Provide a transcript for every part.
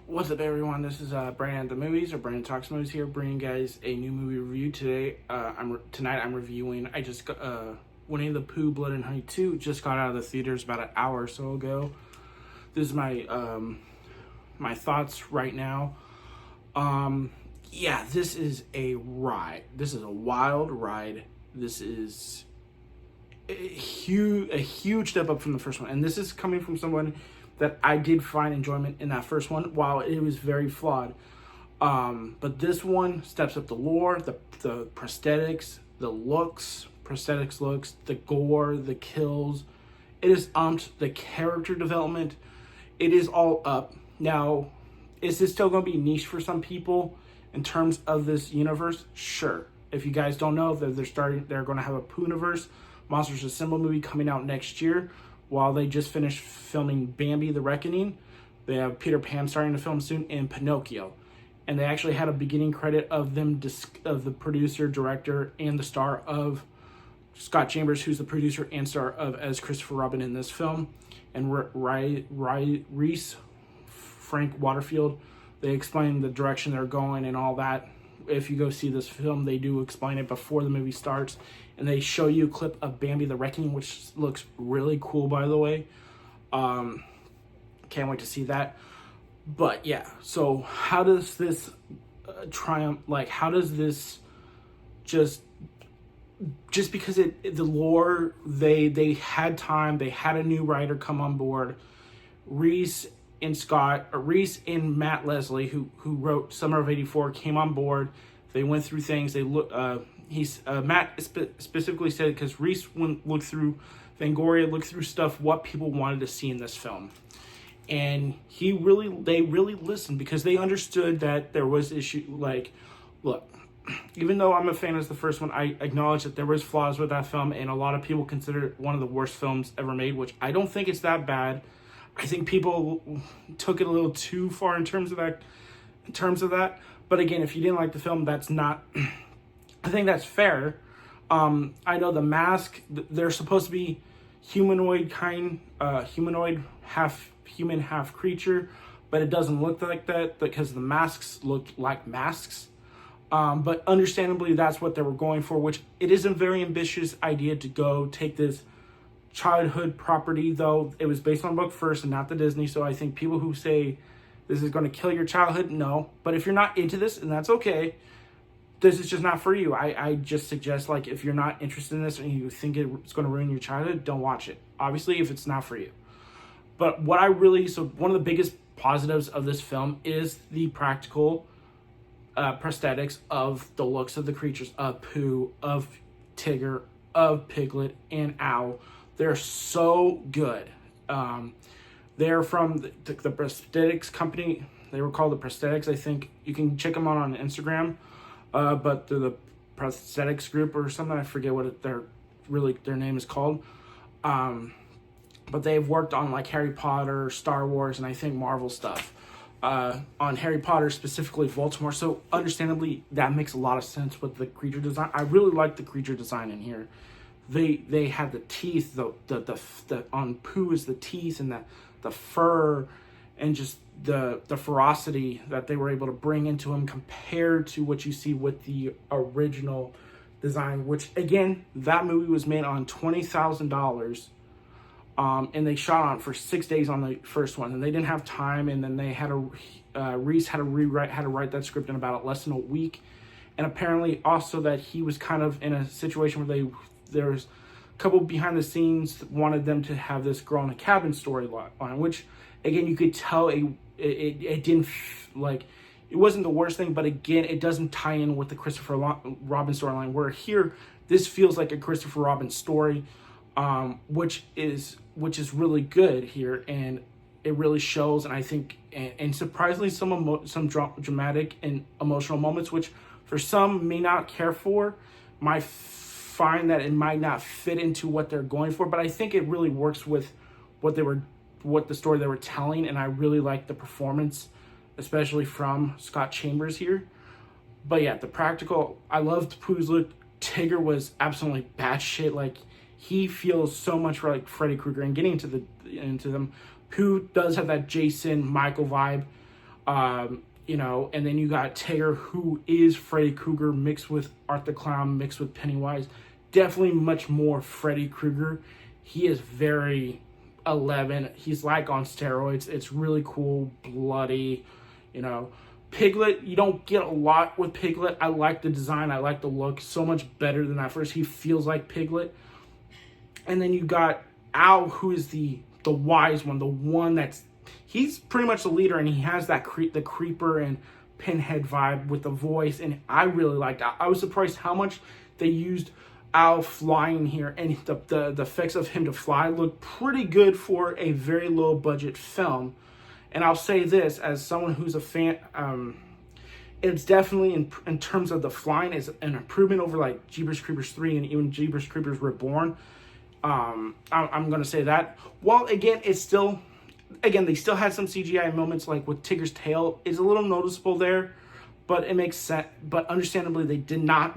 What's up, everyone? This is Brandon at the Movies, or Brandon Talks Movies here, bringing you guys a new movie review today. Tonight I'm reviewing. I just got Winnie the Pooh, Blood and Honey 2. Just got out of the theaters about an hour or so ago. This is my my thoughts right now. Yeah, this is a ride. This is a wild ride. This is a huge step up from the first one, and this is coming from someone that I did find enjoyment in that first one, while it was very flawed. But this one steps up the lore, the prosthetics, the prosthetics looks, the gore, the kills. It is the character development. It is all up. Now, is this still going to be niche for some people in terms of this universe? Sure. If you guys don't know, they're going to have a Pooh-niverse Monsters Assemble movie coming out next year. While they just finished filming Bambi: The Reckoning, they have Peter Pan starting to film soon, and Pinocchio. And they actually had a beginning credit of them, of the producer, director, and the star of Scott Chambers, who's the producer and star of as Christopher Robin in this film, and Reese Frank Waterfield. They explain the direction they're going and all that. If you go see this film, they do explain it before the movie starts, and they show you a clip of Bambi: The Reckoning, which looks really cool, by the way. Can't wait to see that. But yeah, so how does this triumph? Like, how does this just because the lore, they had time, they had a new writer come on board, Reese and Matt Leslie, who wrote Summer of '84, came on board. They went through things. They Matt specifically said, because Reese looked through Fangoria, looked through stuff, what people wanted to see in this film, and they really listened, because they understood that there was issue. Like, look, even though I'm a fan of the first one, I acknowledge that there was flaws with that film, and a lot of people consider it one of the worst films ever made, which I don't think it's that bad. I think people took it a little too far in terms of that. But again, if you didn't like the film, that's not. I think that's fair. I know the mask. They're supposed to be humanoid, half human, half creature, but it doesn't look like that because the masks look like masks. But understandably, that's what they were going for. Which it is a very ambitious idea to go take this childhood property, though it was based on a book first and not the Disney. So I think people who say this is going to kill your childhood, no. But if you're not into this, and that's okay, this is just not for you. I just suggest, like, if you're not interested in this and you think it's going to ruin your childhood, don't watch it. Obviously, if it's not for you. But one of the biggest positives of this film is the practical prosthetics of the looks of the creatures, of Pooh, of Tigger, of Piglet, and Owl. They're so good. They're from the prosthetics company. They were called the Prosthetics. I think you can check them out on Instagram. But they're the Prosthetics Group or something. I forget what their name is called. But they've worked on, like, Harry Potter, Star Wars, and I think Marvel stuff. On Harry Potter, specifically Voldemort. So understandably, that makes a lot of sense with the creature design. I really like the creature design in here. They have the teeth, the on Pooh is the teeth, and the fur, and just the ferocity that they were able to bring into him compared to what you see with the original design, which, again, that movie was made on $20,000, and they shot on it for 6 days on the first one, and they didn't have time, and then they had Reese had to write that script in about less than a week, and apparently also that he was kind of in a situation where there's a couple behind the scenes wanted them to have this girl in a cabin storyline, which, again, you could tell it didn't, like, it wasn't the worst thing, but again, it doesn't tie in with the Christopher Robin storyline, where here this feels like a Christopher Robin story, which is really good here, and it really shows. And I think, and surprisingly, some dramatic and emotional moments, which for some may not care for, might find that it might not fit into what they're going for, but I think it really works with what the story they were telling, and I really like the performance, especially from Scott Chambers here. But yeah, the practical, I loved Pooh's look. Tigger was absolutely batshit. Like, he feels so much like Freddy Krueger, and getting into them, Pooh does have that Jason Michael vibe. You know, and then you got Tigger, who is Freddy Krueger mixed with Art the Clown, mixed with Pennywise. Definitely much more Freddy Krueger. He is very 11. He's like on steroids. It's really cool, bloody, you know. Piglet, you don't get a lot with Piglet. I like the design. I like the look. So much better than that first. He feels like Piglet. And then you got Owl, who is the wise one, the one that's, he's pretty much the leader, and he has that the creeper and pinhead vibe with the voice, and I really liked that. I was surprised how much they used Owl flying here, and the effects of him to fly look pretty good for a very low budget film. And I'll say this, as someone who's a fan, it's definitely, in terms of the flying, is an improvement over like Jeepers Creepers 3 and even Jeepers Creepers Reborn. I'm going to say that. While, again, it's still, again, they still had some CGI moments, like with Tigger's tail is a little noticeable there, but it makes sense. But understandably, they got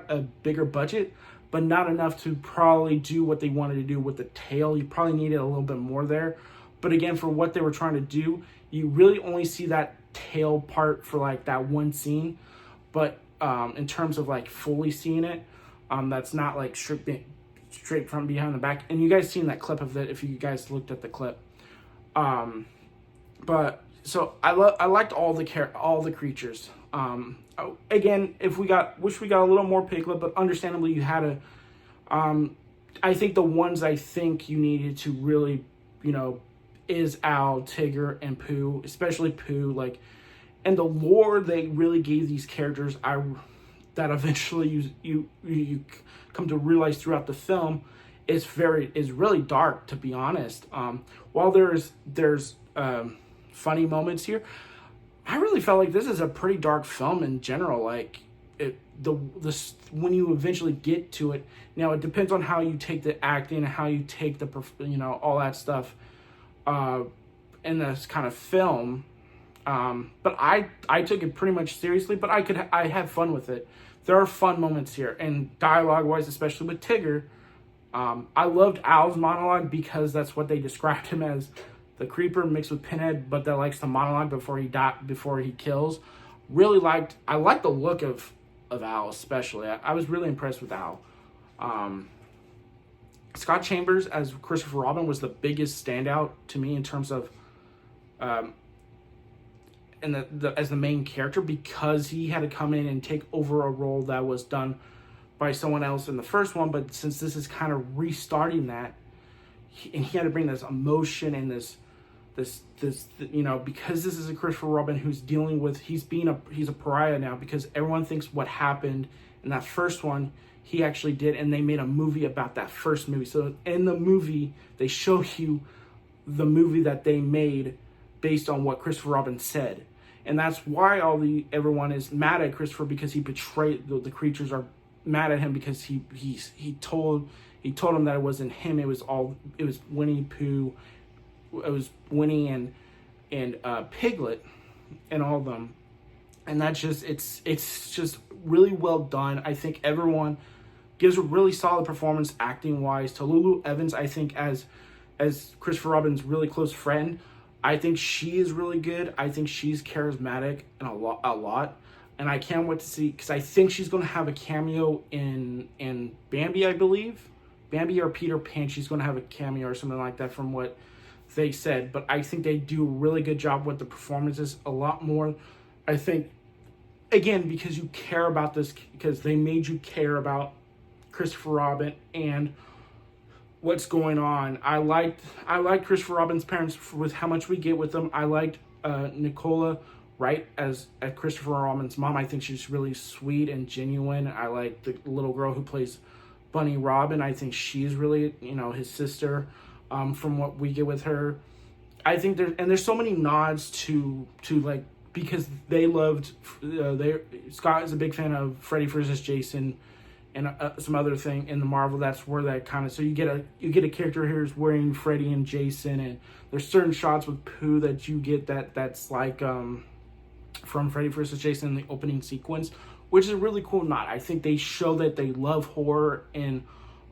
a bigger budget, but not enough to probably do what they wanted to do with the tail. You probably needed a little bit more there. But again, for what they were trying to do, you really only see that tail part for like that one scene. But in terms of like fully seeing it, that's not like straight from behind the back. And you guys seen that clip of it if you guys looked at the clip. But so I liked all the creatures. Again, wish we got a little more Piglet, but understandably you had I think the ones I think you needed to really, you know, is Owl, Tigger, and Pooh, especially Pooh, like, and the lore they really gave these characters that eventually you come to realize throughout the film is really dark, to be honest. While there's funny moments here, I really felt like this is a pretty dark film in general. Like when you eventually get to it, now it depends on how you take the acting, how you take the, you know, all that stuff in this kind of film. But I took it pretty much seriously, but I had fun with it. There are fun moments here, and dialogue-wise, especially with Tigger. I loved Owl's monologue because that's what they described him as, the creeper mixed with Pinhead, but that likes to monologue before he kills. I liked the look of Owl, especially. I was really impressed with Owl. Scott Chambers as Christopher Robin was the biggest standout to me in terms of as the main character, because he had to come in and take over a role that was done by someone else in the first one. But since this is kind of restarting that, and he had to bring this emotion and this you know, because this is a Christopher Robin who's dealing with, he's a pariah now, because everyone thinks what happened in that first one he actually did, and they made a movie about that first movie. So in the movie they show you the movie that they made based on what Christopher Robin said. And that's why everyone is mad at Christopher, because he betrayed, the creatures are mad at him because he told them that it wasn't him, it was Winnie Pooh, it was Winnie and Piglet and all of them. And that's just, it's just really well done. I think everyone gives a really solid performance acting wise. Tallulah Evans, I think as Christopher Robin's really close friend, I think she is really good. I think she's charismatic and a lot. And I can't wait to see, because I think she's going to have a cameo in Bambi, I believe. Bambi or Peter Pan, she's going to have a cameo or something like that from what they said. But I think they do a really good job with the performances, a lot more. I think, again, because you care about this, because they made you care about Christopher Robin and what's going on. I liked Christopher Robin's parents with how much we get with them. I liked Nicola Wright as Christopher Robin's mom. I think she's really sweet and genuine. I like the little girl who plays Bunny Robin. I think she's really, you know, his sister, from what we get with her. I think there's so many nods to like, because they loved, Scott is a big fan of Freddy vs. Jason and some other thing in the Marvel. That's where that kind of, so you get a character here who's wearing Freddy and Jason, and there's certain shots with Pooh that you get that's like from Freddy vs. Jason in the opening sequence, which is a really cool nod. I think they show that they love horror and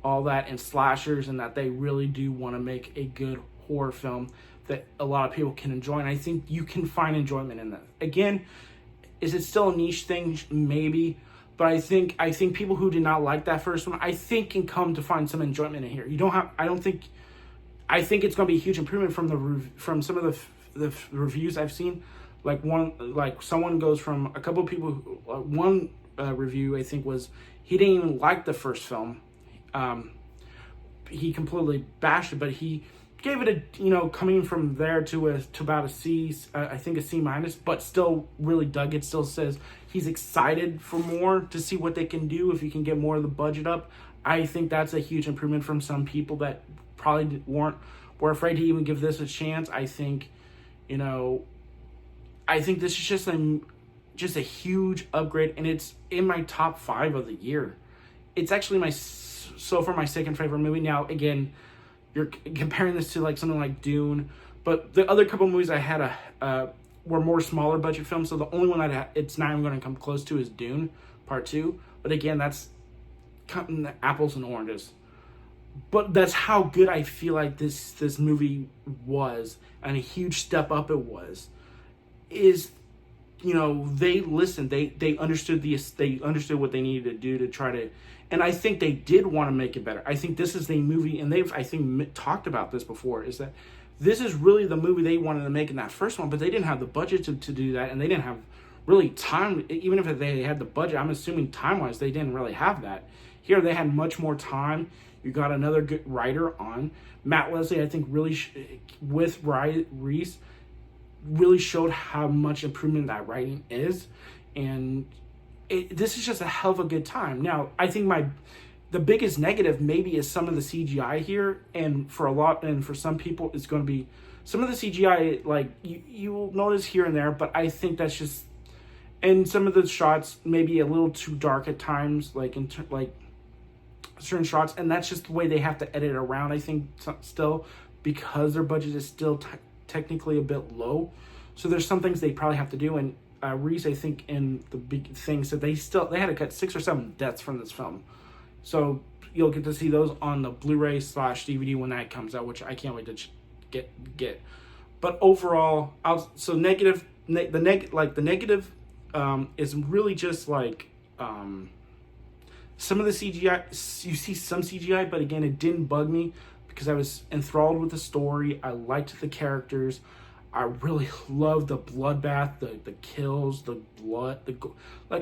all that and slashers, and that they really do want to make a good horror film that a lot of people can enjoy, and I think you can find enjoyment in that. Again, is it still a niche thing? Maybe, but I think people who did not like that first one, I think, can come to find some enjoyment in here. I think it's going to be a huge improvement from some of the reviews I've seen. Someone goes from a couple of people. One review I think was he didn't even like the first film. He completely bashed it, but he gave it a, coming from there to about a C, I think a C minus, but still really dug it. Still says he's excited for more to see what they can do if you can get more of the budget up. I think that's a huge improvement from some people that probably were afraid to even give this a chance. I think this is just a huge upgrade, and it's in my top 5 of the year. It's actually so far my second favorite movie. Now, again, you're comparing this to something like Dune, but the other couple movies I had were more smaller budget films. So the only one that it's not even going to come close to is Dune Part 2. But again, that's cutting the apples and oranges. But that's how good I feel like this movie was, and a huge step up it was. They listened. They understood what they needed to do to try to, and I think they did want to make it better. I think this is a movie, and they've talked about this before, is that this is really the movie they wanted to make in that first one, but they didn't have the budget to do that, and they didn't have really time. Even if they had the budget, I'm assuming time-wise they didn't really have that. Here they had much more time. You got another good writer on. Matt Leslie, I think, really with Reese, really showed how much improvement that writing is, and this is just a hell of a good time. Now, I think the biggest negative maybe is some of the CGI here, and for some people it's going to be some of the CGI, you will notice here and there, but I think that's just, and some of the shots maybe a little too dark at times, certain shots, and that's just the way they have to edit around, I think, still, because their budget is still technically a bit low. So there's some things they probably have to do, and Reese, I think, in the big thing, said they had to cut 6 or 7 deaths from this film. So you'll get to see those on the Blu-ray /DVD when that comes out, which I can't wait to get. But overall, the negative is really just some of the CGI. You see some CGI, but again, it didn't bug me because I was enthralled with the story. I liked the characters. I really loved the bloodbath, the kills, the blood,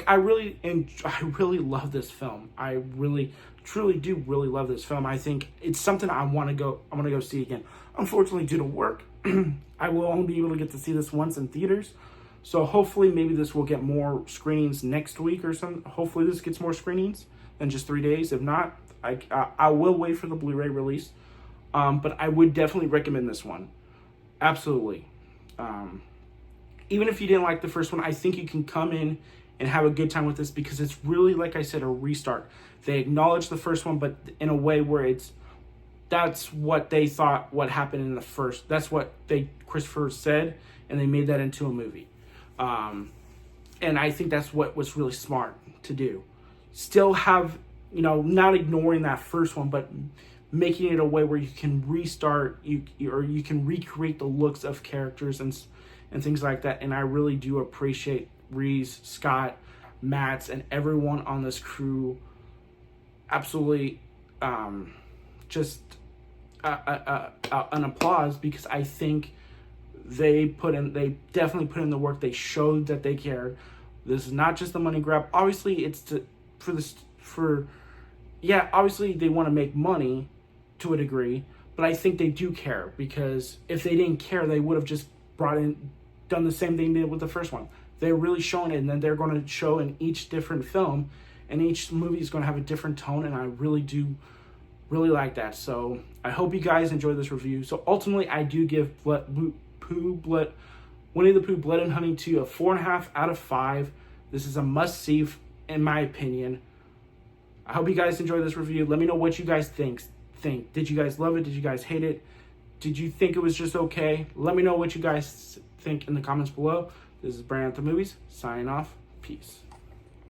I really love this film. I really, truly do really love this film. I think it's something I'm gonna go see again. Unfortunately, due to work, I will only be able to get to see this once in theaters. So hopefully, maybe this will get more screenings next week or something. Hopefully, this gets more screenings than just 3 days. If not, I will wait for the Blu-ray release. But I would definitely recommend this one. Absolutely. Even if you didn't like the first one, I think you can come in and have a good time with this, because it's really, like I said, a restart. They acknowledge the first one, but in a way where that's what they thought what happened in the first. That's what Christopher said, and they made that into a movie. And I think that's what was really smart to do. Still have, not ignoring that first one, but making it a way where you can restart, or you can recreate the looks of characters and things like that. And I really do appreciate Reese, Scott, Matt, and everyone on this crew. Absolutely, just an applause, because I think they definitely put in the work. They showed that they cared. This is not just a money grab. Obviously, obviously they want to make money to a degree, but I think they do care, because if they didn't care, they would have just done the same thing they did with the first one. They're really showing it, and then they're going to show in each different film, and each movie is going to have a different tone, and I really do really like that. So I hope you guys enjoyed this review. So ultimately, I do give Winnie the Pooh Blood and Honey 2 a 4.5 out of 5. This is a must-see, in my opinion. I hope you guys enjoyed this review. Let me know what you guys think. Did you guys love it? Did you guys hate it? Did you think it was just okay? Let me know what you guys think in the comments below. This is Brandon at the Movies, signing off. Peace.